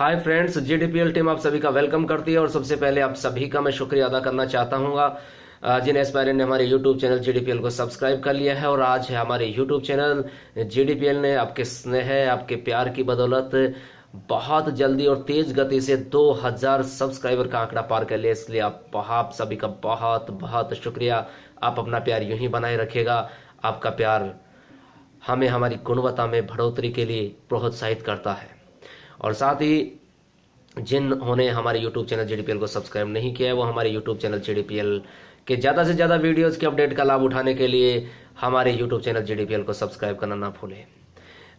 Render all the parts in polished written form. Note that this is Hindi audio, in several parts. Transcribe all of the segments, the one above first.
हाय फ्रेंड्स, जीडीपीएल टीम आप सभी का वेलकम करती है और सबसे पहले आप सभी का मैं शुक्रिया अदा करना चाहता हूँ जिन एस्पायरेंट ने हमारे यूट्यूब चैनल जीडीपीएल को सब्सक्राइब कर लिया है। और आज है हमारे यूट्यूब चैनल जीडीपीएल ने आपके स्नेह, आपके प्यार की बदौलत बहुत जल्दी और तेज गति से 2000 सब्सक्राइबर का आंकड़ा पार कर लिया। इसलिए आप सभी का बहुत बहुत शुक्रिया। आप अपना प्यार यूं ही बनाए रखिएगा। आपका प्यार हमें हमारी गुणवत्ता में बढ़ोतरी के लिए प्रोत्साहित करता है। और साथ ही जिन्होंने हमारे YouTube चैनल जीडीपीएल को सब्सक्राइब नहीं किया है वो हमारे YouTube चैनल जीडीपीएल के ज़्यादा से ज़्यादा वीडियोस के अपडेट का लाभ उठाने के लिए हमारे YouTube चैनल जीडीपीएल को सब्सक्राइब करना ना भूलें।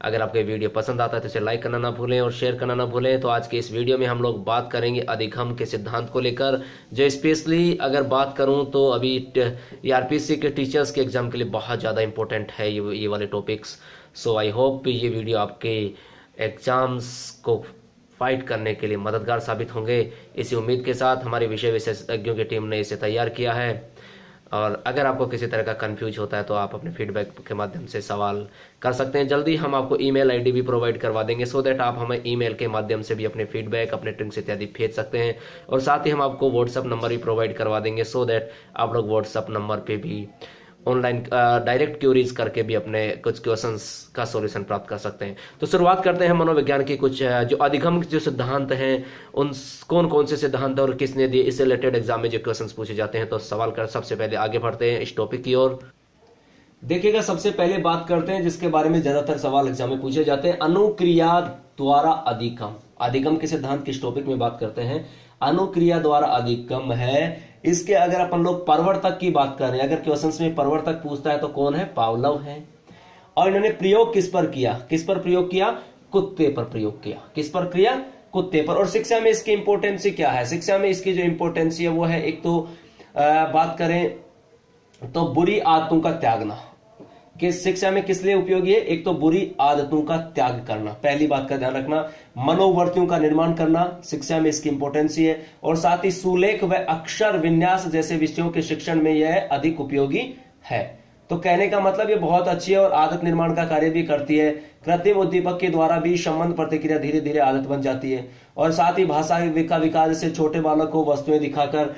अगर आपको ये वीडियो पसंद आता है तो इसे लाइक करना ना भूलें और शेयर करना ना भूलें। तो आज के इस वीडियो में हम लोग बात करेंगे अधिगम के सिद्धांत को लेकर, जो स्पेशली अगर बात करूं तो अभी आरपीएससी के टीचर्स के एग्जाम के लिए बहुत ज़्यादा इंपॉर्टेंट है ये वाले टॉपिक्स। सो आई होप ये वीडियो आपके एग्जाम्स को फाइट करने के लिए मददगार साबित होंगे। इसी उम्मीद के साथ हमारे विषय विशेषज्ञों की टीम ने इसे तैयार किया है। और अगर आपको किसी तरह का कंफ्यूज होता है तो आप अपने फीडबैक के माध्यम से सवाल कर सकते हैं। जल्दी हम आपको ईमेल आईडी भी प्रोवाइड करवा देंगे, सो दैट आप हमें ईमेल के माध्यम से भी अपने फीडबैक, अपने ट्रिक्स इत्यादि भेज सकते हैं। और साथ ही हम आपको व्हाट्सअप नंबर भी प्रोवाइड करवा देंगे, सो दैट आप लोग व्हाट्सअप नंबर पे भी ऑनलाइन डायरेक्ट क्यूरीज करके भी अपने कुछ क्वेश्चंस का सॉल्यूशन प्राप्त कर सकते हैं। तो शुरुआत करते हैं मनोविज्ञान की कुछ जो अधिगम जो सिद्धांत हैं, उन कौन कौन से सिद्धांत और किसने दिए, इससे रिलेटेड एग्जाम में जो क्वेश्चंस पूछे जाते हैं। तो सवाल कर सबसे पहले आगे बढ़ते हैं इस टॉपिक की ओर। देखिएगा, सबसे पहले बात करते हैं जिसके बारे में ज्यादातर सवाल एग्जाम में पूछे जाते हैं, अनुक्रिया द्वारा अधिगम। अधिगम के सिद्धांत किस टॉपिक में बात करते हैं? अनुक्रिया द्वारा अधिगम है। इसके अगर अपन लोग प्रवर्तक की बात करें, अगर क्वेश्चंस में प्रवर्तक पूछता है तो कौन है? पावलोव है। और इन्होंने प्रयोग किस पर किया? किस पर प्रयोग किया? कुत्ते पर प्रयोग किया। किस पर किया? कुत्ते पर। और शिक्षा में इसकी इंपोर्टेंसी क्या है? शिक्षा में इसकी जो इंपोर्टेंसी है वो है, एक तो बात करें तो बुरी आदतों का त्यागना। किस शिक्षा में किस लिए उपयोगी है? एक तो बुरी आदतों का त्याग करना, पहली बात का ध्यान रखना। मनोवर्तियों का निर्माण करना, शिक्षा में इसकी इंपोर्टेंसी है। और साथ ही सुलेख व अक्षर विन्यास जैसे विषयों के शिक्षण में यह अधिक उपयोगी है। तो कहने का मतलब ये बहुत अच्छी है और आदत निर्माण का कार्य भी करती है। कृत्रिम उद्दीपक के द्वारा भी संबंध प्रतिक्रिया धीरे धीरे आदत बन जाती है। और साथ ही भाषा का विकास से छोटे बालक को वस्तुएं दिखाकर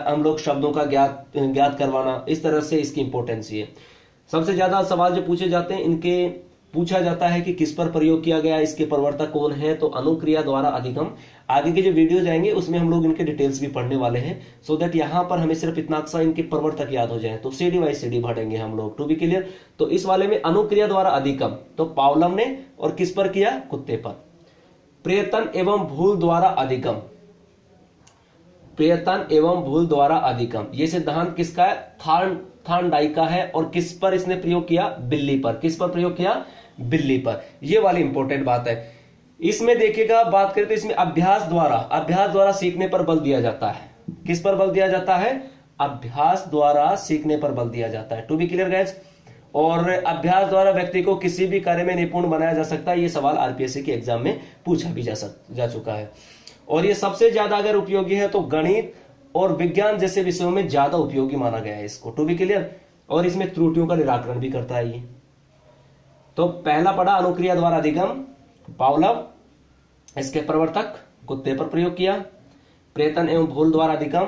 हम लोग शब्दों का ज्ञात करवाना, इस तरह से इसकी इंपोर्टेंसी है। सबसे ज्यादा सवाल जो पूछे जाते हैं इनके पूछा जाता है कि किस पर प्रयोग किया गया, इसके प्रवर्तक कौन है? तो अनुक्रिया द्वारा अधिगम। आगे के जो वीडियो जाएंगे उसमें हम लोग इनके डिटेल्स भी पढ़ने वाले हैं, सो दैट यहां पर हमें सिर्फ इतना सा इनके प्रवर्तक याद हो जाए। तो सीडी बाई सीडी पढ़ेंगे हम लोग, टू बी क्लियर। तो इस वाले में अनुक्रिया द्वारा अधिगम तो पावलोव ने, और किस पर किया? कुत्ते पर। प्रयत्न एवं भूल द्वारा अधिगम। प्रयत्न एवं भूल द्वारा अधिगम, ये सिद्धांत किसका है? थॉर्नडाइक का है। और किस पर इसने प्रयोग किया? बिल्ली पर। किस पर प्रयोग किया? बिल्ली पर। ये वाली इंपॉर्टेंट बात है। इसमें देखिएगा, बात करें तो इसमें अभ्यास द्वारा सीखने पर बल दिया जाता है। किस पर बल दिया जाता है? अभ्यास द्वारा सीखने पर बल दिया जाता है, टू बी क्लियर गाइस। और अभ्यास द्वारा व्यक्ति को किसी भी कार्य में निपुण बनाया जा सकता है। ये सवाल आरपीएससी के एग्जाम में पूछा भी जा चुका है। और ये सबसे ज्यादा अगर उपयोगी है तो गणित और विज्ञान जैसे विषयों में ज्यादा उपयोगी माना गया है इसको, टू बी क्लियर। और इसमें त्रुटियों का निराकरण भी करता है ये। तो पहला पढ़ा अनुक्रिया द्वारा अधिगम, पावलोव। इसके प्रवर्तक कुत्ते पर प्रयोग किया। प्रयत्न एवं भूल द्वारा अधिगम,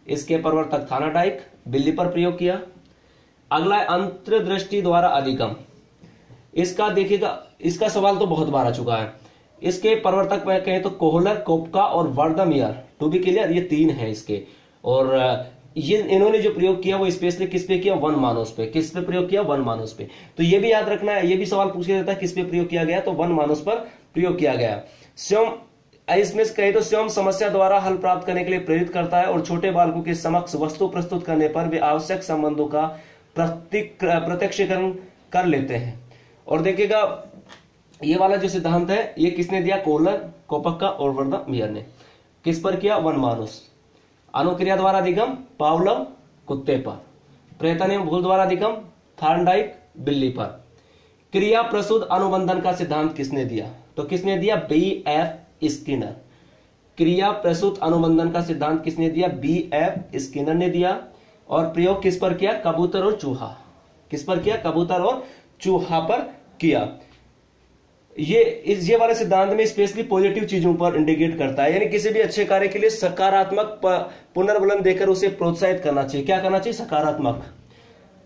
इसके प्रवर्तक थॉर्नडाइक, बिल्ली पर प्रयोग किया। अगला अंतर्दृष्टि द्वारा अधिगम। इसका देखिएगा, इसका सवाल तो बहुत बार आ चुका है। इसके प्रवर्तक में कहें तो कोहलर, कोपका और वर्दमियर, टू बी क्लियर। ये तीन है इसके। और ये इन्होंने जो प्रयोग किया वो स्पेशली किस पे किया? वन मानस पे। किस पे प्रयोग किया? वन मानस पे। तो ये भी याद रखना है, ये भी सवाल पूछा जाता है किस पे प्रयोग किया गया, तो वन मानस पर प्रयोग किया गया। स्वयं इसमें कहे तो स्वयं समस्या द्वारा हल प्राप्त करने के लिए प्रेरित करता है। और छोटे बालकों के समक्ष वस्तु प्रस्तुत करने पर वे आवश्यक संबंधों का प्रत्यक्षीकरण कर लेते हैं। और देखिएगा, ये वाला जो सिद्धांत है ये किसने दिया? कोहलर, कोपका और वर्दमियर ने। किस पर किया? वन मानस। अनुक्रिया द्वारा अधिगम, पावलोव, कुत्ते पर। प्रयत्न एवं भूल द्वारा अधिगम, थॉर्नडाइक, बिल्ली पर। क्रिया प्रसूत अनुबंधन का सिद्धांत किसने दिया? तो किसने दिया? B.F. स्किनर। क्रिया प्रसूत अनुबंधन का सिद्धांत किसने दिया? B.F. स्किनर ने दिया। और प्रयोग किस पर किया? कबूतर और चूहा। किस पर किया? कबूतर और चूहा पर किया। ये वाले सिद्धांत में स्पेशली पॉजिटिव चीजों पर इंडिकेट करता है, यानी किसी भी अच्छे कार्य के लिए सकारात्मक पुनर्बलन देकर उसे प्रोत्साहित करना चाहिए। क्या करना चाहिए? सकारात्मक।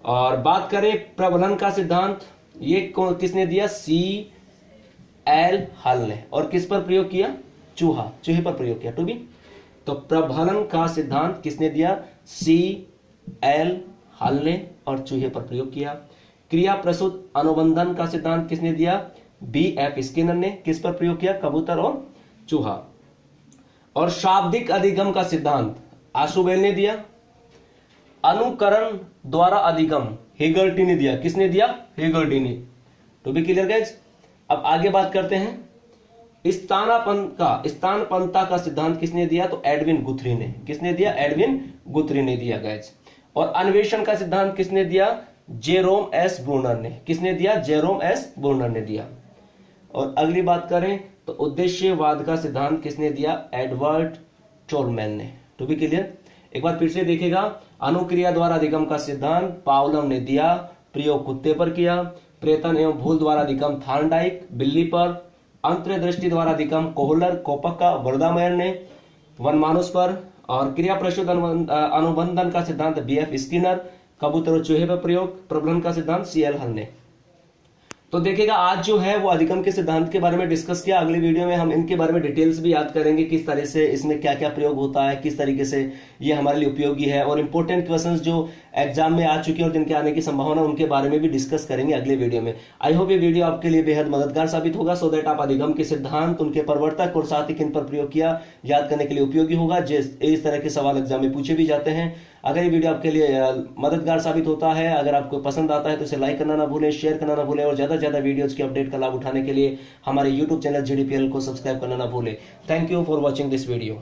और बात करें प्रबलन का सिद्धांत, ये किसने दिया? C.L. हल ने। और किस पर प्रयोग किया? चूहे पर प्रयोग किया, टू बी। तो प्रबलन का सिद्धांत किसने दिया? C.L. हल ने और चूहे पर प्रयोग किया। क्रिया प्रसूत अनुबंधन का सिद्धांत किसने दिया? B.F. स्किनर ने। किस पर प्रयोग किया? कबूतर और चूहा। और शाब्दिक अधिगम का सिद्धांत आशुबेल ने दिया। अनुकरण द्वारा अधिगम हेगर्टी ने दिया। किसने दिया? हेगर्टी ने। To be clear guys. अब आगे बात करते हैं स्थानपन्नता का सिद्धांत किसने दिया? तो एडविन गुथरी ने। किसने दिया? एडविन गुथरी ने दिया गाइस। और अन्वेषण का सिद्धांत किसने दिया? जेरोम एस ब्रूनर ने। किसने दिया? जेरोम एस ब्रूनर ने दिया। और अगली बात करें तो उद्देश्यवाद का सिद्धांत किसने दिया? एडवर्ड टोलमैन ने। To be clear. एक बार फिर से देखेगा, अनुक्रिया द्वारा अधिगम का सिद्धांत पावलम ने दिया, प्रयोग कुत्ते पर किया। प्रेतन एवं भूल द्वारा अधिगम थार्नडाइक बिल्ली पर। अंतर्दृष्टि द्वारा अधिगम कोहलर कोपक्का वर्दामैयर ने वनमानुष पर। और क्रिया प्रसूत अनुबंधन का सिद्धांत B.F. स्किनर, कबूतर और चूहे पर प्रयोग। प्रबलन का सिद्धांत C.L. हल ने। तो देखिएगा आज जो है वो अधिगम के सिद्धांत के बारे में डिस्कस किया। अगली वीडियो में हम इनके बारे में डिटेल्स भी याद करेंगे, किस तरह से इसमें क्या क्या प्रयोग होता है, किस तरीके से ये हमारे लिए उपयोगी है। और इंपॉर्टेंट क्वेश्चंस जो एग्जाम में आ चुके हैं और जिनके आने की संभावना, उनके बारे में भी डिस्कस करेंगे अगले वीडियो में। आई होप ये वीडियो आपके लिए बेहद मददगार साबित होगा, सो दैट आप अधिगम के सिद्धांत, उनके प्रवर्तक और साथ ही किन पर प्रयोग किया, याद करने के लिए उपयोगी होगा। इस तरह के सवाल एग्जाम में पूछे भी जाते हैं। अगर ये वीडियो आपके लिए मददगार साबित होता है, अगर आपको पसंद आता है तो इसे लाइक करना ना भूलें, शेयर करना ना भूलें और ज्यादा से ज्यादा वीडियोज की अपडेट का लाभ उठाने के लिए हमारे YouTube चैनल GDPL को सब्सक्राइब करना ना भूलें। Thank you for watching this video.